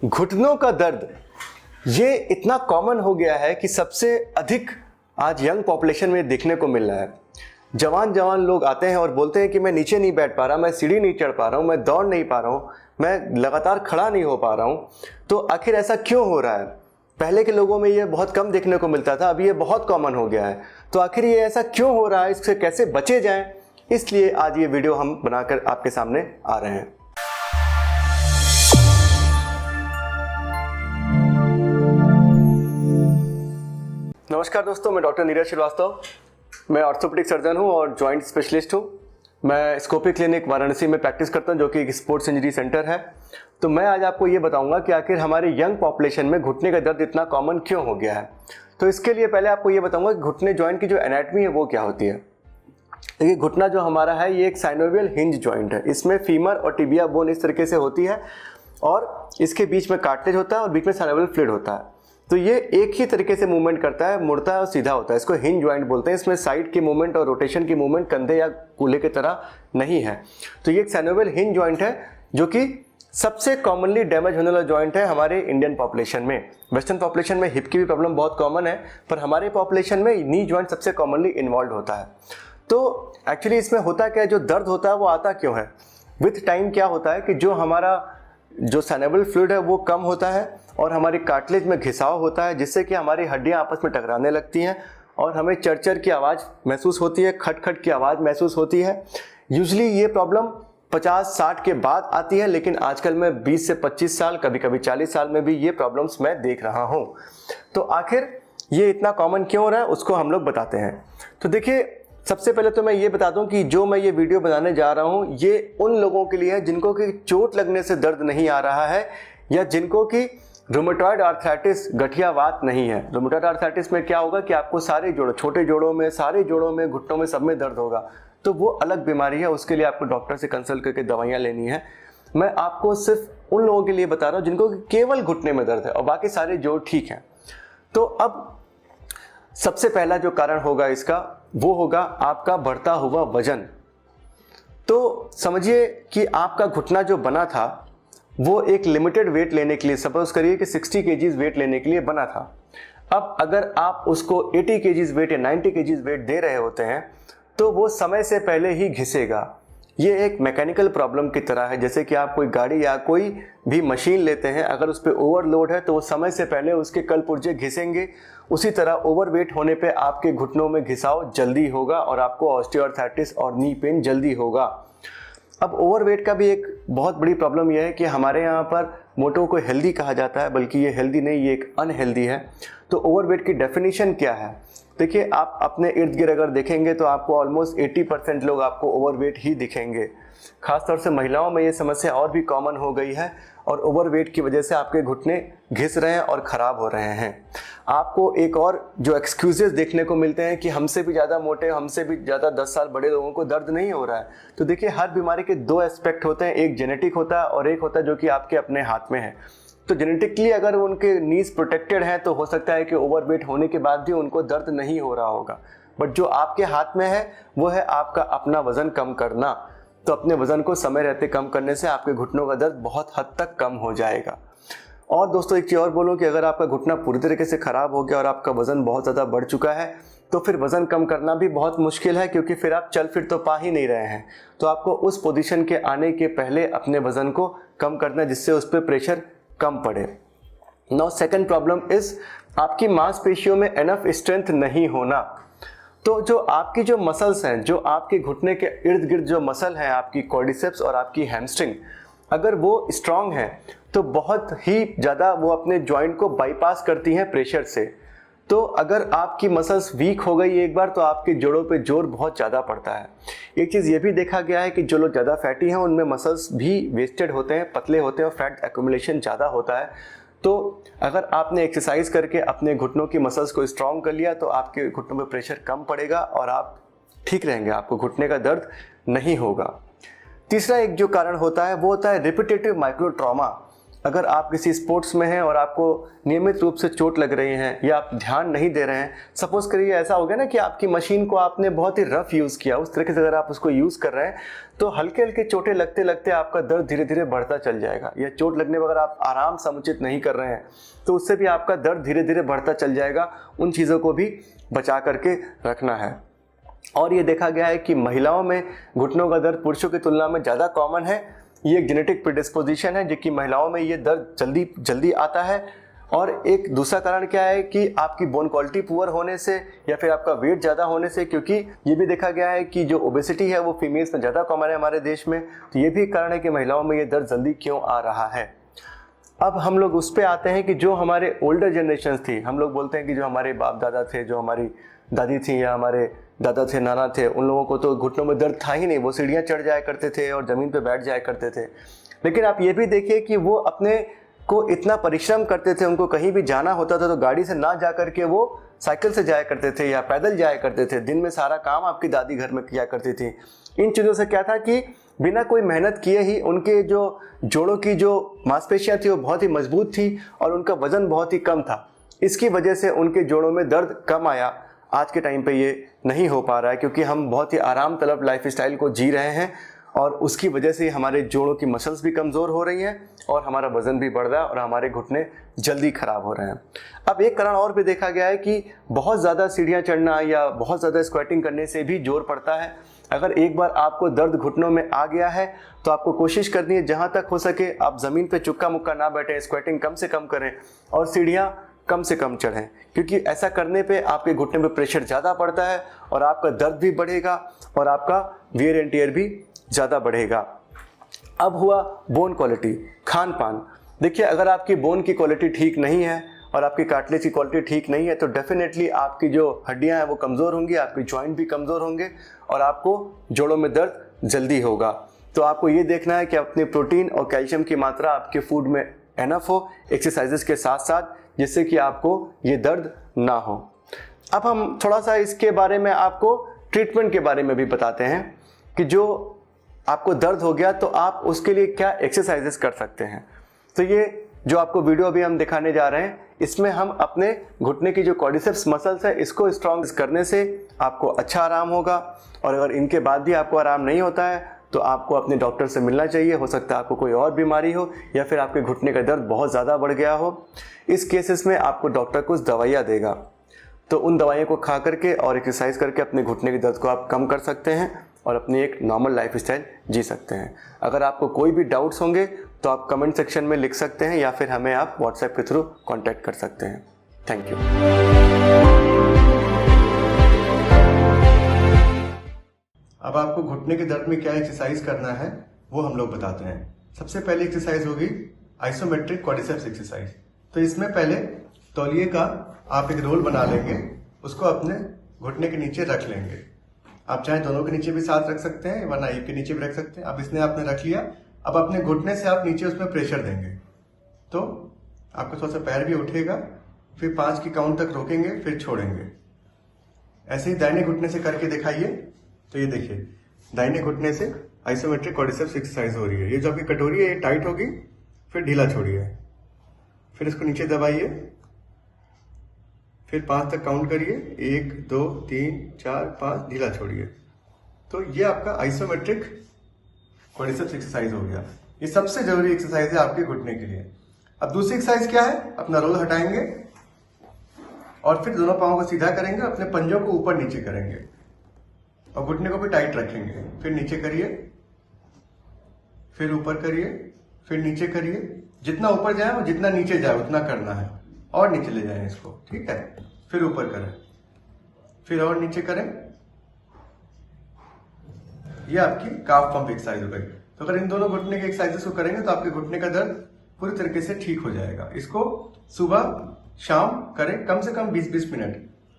घुटनों का दर्द ये इतना कॉमन हो गया है कि सबसे अधिक आज यंग पॉपुलेशन में देखने को मिल रहा है। जवान लोग आते हैं और बोलते हैं कि मैं नीचे नहीं बैठ पा रहा, मैं सीढ़ी नहीं चढ़ पा रहा हूँ, मैं दौड़ नहीं पा रहा हूँ, मैं लगातार खड़ा नहीं हो पा रहा हूँ। तो आखिर ऐसा क्यों हो रहा है? पहले के लोगों में ये बहुत कम देखने को मिलता था, अभी ये बहुत कॉमन हो गया है। तो आखिर ये ऐसा क्यों हो रहा है, इससे कैसे बचे जाएं, इसलिए आज ये वीडियो हम बनाकर आपके सामने आ रहे हैं। नमस्कार दोस्तों, मैं डॉक्टर नीरज श्रीवास्तव। मैं ऑर्थोपेडिक सर्जन हूं और जॉइंट स्पेशलिस्ट हूं। मैं स्कोपी क्लिनिक वाराणसी में प्रैक्टिस करता हूं, जो कि एक स्पोर्ट्स इंजरी सेंटर है। तो मैं आज आपको ये बताऊंगा कि आखिर हमारे यंग पॉपुलेशन में घुटने का दर्द इतना कॉमन क्यों हो गया है। तो इसके लिए पहले आपको ये बताऊंगा कि घुटने जॉइंट की जो एनाटमी है वो क्या होती है। देखिए, घुटना जो हमारा है ये एक साइनोवियल हिंज जॉइंट है। इसमें फीमर और टिबिया बोन इस तरीके से होती है और इसके बीच में कार्टिलेज होता है और बीच में साइनोवियल फ्लूइड होता है। तो ये एक ही तरीके से मूवमेंट करता है, मुड़ता है और सीधा होता है। इसको हिंज जॉइंट बोलते हैं। इसमें साइड की मूवमेंट और रोटेशन की मूवमेंट कंधे या कूल्हे की तरह नहीं है। तो ये एक साइनोवियल हिंज जॉइंट है, जो कि सबसे कॉमनली डैमेज होने वाला जॉइंट है हमारे इंडियन पॉपुलेशन में। वेस्टर्न पॉपुलेशन में हिप की भी प्रॉब्लम बहुत कॉमन है, पर हमारे पॉपुलेशन में नी जॉइंट सबसे कॉमनली इन्वॉल्व होता है। तो एक्चुअली इसमें होता क्या है, जो दर्द होता है वो आता क्यों है? विथ टाइम क्या होता है कि जो हमारा जो साइनोवियल फ्लूइड है वो कम होता है और हमारी कार्टिलेज में घिसाव होता है, जिससे कि हमारी हड्डियां आपस में टकराने लगती हैं और हमें चरचर की आवाज़ महसूस होती है, खट की आवाज़ महसूस होती है। यूजली ये प्रॉब्लम 50-60 के बाद आती है, लेकिन आजकल मैं 20 से 25 साल, कभी कभी 40 साल में भी ये प्रॉब्लम्स मैं देख रहा हूँ। तो आखिर ये इतना कॉमन क्यों हो रहा है, उसको हम लोग बताते हैं। तो देखिए, सबसे पहले तो मैं ये बता दूं कि जो मैं ये वीडियो बनाने जा रहा हूं ये उन लोगों के लिए है जिनको कि चोट लगने से दर्द नहीं आ रहा है, या जिनको कि रूमेटॉइड आर्थराइटिस, गठियावात नहीं है। रूमेटॉइड आर्थराइटिस में क्या होगा कि आपको सारे जोड़ों, छोटे जोड़ों में, सारे जोड़ों में, घुटनों में, सब में दर्द होगा। तो वो अलग बीमारी है, उसके लिए आपको डॉक्टर से कंसल्ट करके दवाइयाँ लेनी है। मैं आपको सिर्फ उन लोगों के लिए बता रहा हूँ जिनको केवल घुटने में दर्द है और बाकी सारे जोड़ ठीक हैं। तो अब सबसे पहला जो कारण होगा इसका, वो होगा आपका बढ़ता हुआ वजन। तो समझिए कि आपका घुटना जो बना था वो एक लिमिटेड वेट लेने के लिए, सपोज करिए कि 60 केजीज वेट लेने के लिए बना था। अब अगर आप उसको 80 केजीज वेट या 90 केजीज वेट दे रहे होते हैं तो वो समय से पहले ही घिसेगा। ये एक मैकेनिकल प्रॉब्लम की तरह है। जैसे कि आप कोई गाड़ी या कोई भी मशीन लेते हैं, अगर उस पर ओवरलोड है तो वो समय से पहले उसके कल पुर्जे घिसेंगे। उसी तरह ओवरवेट होने पे आपके घुटनों में घिसाव जल्दी होगा और आपको ऑस्टियोआर्थराइटिस और नी पेन जल्दी होगा। अब ओवरवेट का भी एक बहुत बड़ी प्रॉब्लम यह है कि हमारे यहाँ पर मोटो को हेल्दी कहा जाता है, बल्कि ये हेल्दी नहीं, ये एक अनहेल्दी है। तो ओवरवेट की डेफिनेशन क्या है? देखिए, आप अपने इर्द गिर्द अगर देखेंगे तो आपको ऑलमोस्ट 80% लोग आपको ओवरवेट ही दिखेंगे। खासतौर से महिलाओं में ये समस्या और भी कॉमन हो गई है और ओवरवेट की वजह से आपके घुटने घिस रहे हैं और ख़राब हो रहे हैं। आपको एक और जो एक्सक्यूजेस देखने को मिलते हैं कि हमसे भी ज़्यादा मोटे, हमसे भी ज़्यादा 10 साल बड़े लोगों को दर्द नहीं हो रहा है। तो देखिए, हर बीमारी के दो एस्पेक्ट होते हैं, एक जेनेटिक होता है और एक होता है जो कि आपके अपने हाथ में है। तो जेनेटिकली अगर उनके नीज प्रोटेक्टेड हैं तो हो सकता है कि ओवरवेट होने के बाद भी उनको दर्द नहीं हो रहा होगा। बट जो आपके हाथ में है वो है आपका अपना वजन कम करना। तो अपने वजन को समय रहते कम करने से आपके घुटनों का दर्द बहुत हद तक कम हो जाएगा। और दोस्तों, एक चीज़ और बोलूँ कि अगर आपका घुटना पूरी तरीके से ख़राब हो गया और आपका वजन बहुत ज़्यादा बढ़ चुका है तो फिर वज़न कम करना भी बहुत मुश्किल है, क्योंकि फिर आप चल फिर तो पा ही नहीं रहे हैं। तो आपको उस पोजीशन के आने के पहले अपने वज़न को कम करना है, जिससे उस पर प्रेशर कम पड़े। नाउ सेकंड प्रॉब्लम इज आपकी मांसपेशियों में एनफ स्ट्रेंथ नहीं होना। तो जो आपकी जो मसल्स हैं, जो आपके घुटने के इर्द गिर्द जो मसल हैं, आपकी क्वाड्रिसेप्स और आपकी हैमस्ट्रिंग, अगर वो स्ट्रांग है तो बहुत ही ज़्यादा वो अपने जॉइंट को बाईपास करती हैं प्रेशर से। तो अगर आपकी मसल्स वीक हो गई एक बार तो आपके जोड़ों पे जोर बहुत ज़्यादा पड़ता है। एक चीज़ ये भी देखा गया है कि जो लोग ज़्यादा फैटी हैं उनमें मसल्स भी वेस्टेड होते हैं, पतले होते हैं और फैट एक्यूमुलेशन ज़्यादा होता है। तो अगर आपने एक्सरसाइज करके अपने घुटनों की मसल्स को स्ट्रॉन्ग कर लिया तो आपके घुटनों पे प्रेशर कम पड़ेगा और आप ठीक रहेंगे, आपको घुटने का दर्द नहीं होगा। तीसरा एक जो कारण होता है वो होता है रिपीटेटिव माइक्रो ट्रॉमा। अगर आप किसी स्पोर्ट्स में हैं और आपको नियमित रूप से चोट लग रही है या आप ध्यान नहीं दे रहे हैं, सपोज करिए ऐसा हो गया ना कि आपकी मशीन को आपने बहुत ही रफ यूज़ किया, उस तरीके से अगर आप उसको यूज़ कर रहे हैं तो हल्के हल्के चोटें लगते लगते आपका दर्द धीरे धीरे बढ़ता चल जाएगा। या चोट लगने पर अगर आप आराम समुचित नहीं कर रहे हैं तो उससे भी आपका दर्द धीरे धीरे बढ़ता चल जाएगा। उन चीज़ों को भी बचा करके रखना है। और ये देखा गया है कि महिलाओं में घुटनों का दर्द पुरुषों की तुलना में ज़्यादा कॉमन है। ये एक जेनेटिक प्रिडिस्पोजिशन है जो कि महिलाओं में ये दर्द जल्दी आता है। और एक दूसरा कारण क्या है कि आपकी बोन क्वालिटी पुअर होने से या फिर आपका वेट ज़्यादा होने से, क्योंकि ये भी देखा गया है कि जो ओबेसिटी है वो फीमेल्स में ज़्यादा कॉमन है हमारे देश में, तो ये भी कारण है कि महिलाओं में ये दर्द जल्दी क्यों आ रहा है। अब हम लोग उस पर आते हैं कि जो हमारे ओल्डर जनरेशन थी, हम लोग बोलते हैं कि जो हमारे बाप दादा थे, जो हमारी दादी थी या हमारे दादा थे, नाना थे, उन लोगों को तो घुटनों में दर्द था ही नहीं, वो सीढ़ियाँ चढ़ जाया करते थे और ज़मीन पे बैठ जाया करते थे। लेकिन आप ये भी देखिए कि वो अपने को इतना परिश्रम करते थे, उनको कहीं भी जाना होता था तो गाड़ी से ना जा करके वो साइकिल से जाया करते थे या पैदल जाया करते थे। दिन में सारा काम आपकी दादी घर में किया करती थी। इन चीज़ों से क्या था कि बिना कोई मेहनत किए ही उनके जो जोड़ों की जो मांसपेशियाँ थी वो बहुत ही मजबूत थी और उनका वजन बहुत ही कम था। इसकी वजह से उनके जोड़ों में दर्द कम आया। आज के टाइम पे ये नहीं हो पा रहा है क्योंकि हम बहुत ही आराम तलब लाइफ स्टाइल को जी रहे हैं और उसकी वजह से हमारे जोड़ों की मसल्स भी कमज़ोर हो रही हैं और हमारा वज़न भी बढ़ रहा है और हमारे घुटने जल्दी ख़राब हो रहे हैं। अब एक कारण और भी देखा गया है कि बहुत ज़्यादा सीढ़ियाँ चढ़ना या बहुत ज़्यादा स्क्वाटिंग करने से भी जोर पड़ता है। अगर एक बार आपको दर्द घुटनों में आ गया है तो आपको कोशिश करनी है जहाँ तक हो सके आप ज़मीन पर चुक्का मुक्का ना बैठें, स्क्वाटिंग कम से कम करें और सीढ़ियाँ कम से कम चढ़ें, क्योंकि ऐसा करने पे आपके घुटने पे प्रेशर ज़्यादा पड़ता है और आपका दर्द भी बढ़ेगा और आपका वियर एंड टियर भी ज़्यादा बढ़ेगा। अब हुआ बोन क्वालिटी, खान पान। देखिए, अगर आपकी बोन की क्वालिटी ठीक नहीं है और आपकी कार्टिलेज की क्वालिटी ठीक नहीं है तो डेफिनेटली आपकी जो हड्डियां हैं वो कमज़ोर होंगी, आपकी जॉइंट भी कमज़ोर होंगे और आपको जोड़ों में दर्द जल्दी होगा। तो आपको ये देखना है कि अपने प्रोटीन और कैल्शियम की मात्रा आपके फूड में एनफ हो एक्सरसाइजेस के साथ साथ, जिससे कि आपको ये दर्द ना हो। अब हम थोड़ा सा इसके बारे में आपको ट्रीटमेंट के बारे में भी बताते हैं कि जो आपको दर्द हो गया तो आप उसके लिए क्या एक्सरसाइजेस कर सकते हैं। तो ये जो आपको वीडियो अभी हम दिखाने जा रहे हैं इसमें हम अपने घुटने की जो क्वाड्रिसेप्स मसल्स है इसको स्ट्रॉन्ग करने से आपको अच्छा आराम होगा। और अगर इनके बाद भी आपको आराम नहीं होता है तो आपको अपने डॉक्टर से मिलना चाहिए। हो सकता है आपको कोई और बीमारी हो या फिर आपके घुटने का दर्द बहुत ज़्यादा बढ़ गया हो। इस केसेस में आपको डॉक्टर कुछ दवाइयाँ देगा, तो उन दवाइयों को खा करके और एक्सरसाइज करके अपने घुटने के दर्द को आप कम कर सकते हैं और अपनी एक नॉर्मल लाइफ स्टाइल जी सकते हैं। अगर आपको कोई भी डाउट्स होंगे तो आप कमेंट सेक्शन में लिख सकते हैं या फिर हमें आप व्हाट्सएप के थ्रू कॉन्टैक्ट कर सकते हैं। Thank you. अब आपको घुटने के दर्द में क्या एक्सरसाइज करना है वो हम लोग बताते हैं। सबसे पहली एक्सरसाइज होगी आइसोमेट्रिक क्वाड्रिसेप्स एक्सरसाइज। तो इसमें पहले तौलिए का आप एक रोल बना लेंगे, उसको अपने घुटने के नीचे रख लेंगे। आप चाहे दोनों के नीचे भी साथ रख सकते हैं वरना एक के नीचे भी रख सकते हैं। अब इसने आपने रख लिया, अब अपने घुटने से आप नीचे उसमें प्रेशर देंगे तो आपका थोड़ा सा पैर भी उठेगा, फिर 5 की काउंट तक रोकेंगे फिर छोड़ेंगे। ऐसे ही दाहिने घुटने से करके दिखाइए। तो ये देखिए, दाहिने घुटने से आइसोमेट्रिक क्वाड्रिसेप्स एक्सरसाइज हो रही है। ये जो आपकी कटोरी है ये टाइट होगी, फिर ढीला छोड़िए, फिर इसको नीचे दबाइए, फिर 5 तक काउंट करिए, 1 2 3 4 5, ढीला छोड़िए। तो ये आपका आइसोमेट्रिक क्वाड्रिसेप्स एक्सरसाइज हो गया। ये सबसे जरूरी एक्सरसाइज है आपके घुटने के लिए। अब दूसरी एक्सरसाइज क्या है, अपना रोल हटाएंगे और फिर दोनों पांवों को सीधा करेंगे, अपने पंजों को ऊपर नीचे करेंगे और घुटने को भी टाइट रखेंगे। फिर नीचे करिए, फिर ऊपर करिए, फिर नीचे करिए। जितना ऊपर जाए और जितना नीचे जाए उतना करना है और नीचे ले जाएं इसको, ठीक है। फिर ऊपर करें, फिर और नीचे करें। ये आपकी काफ पंप एक्सरसाइज हो गई। तो अगर इन दोनों घुटने के एक्सरसाइजेस को करेंगे तो आपके घुटने का दर्द पूरी तरीके से ठीक हो जाएगा। इसको सुबह शाम करें, कम से कम 20-20 मिनट।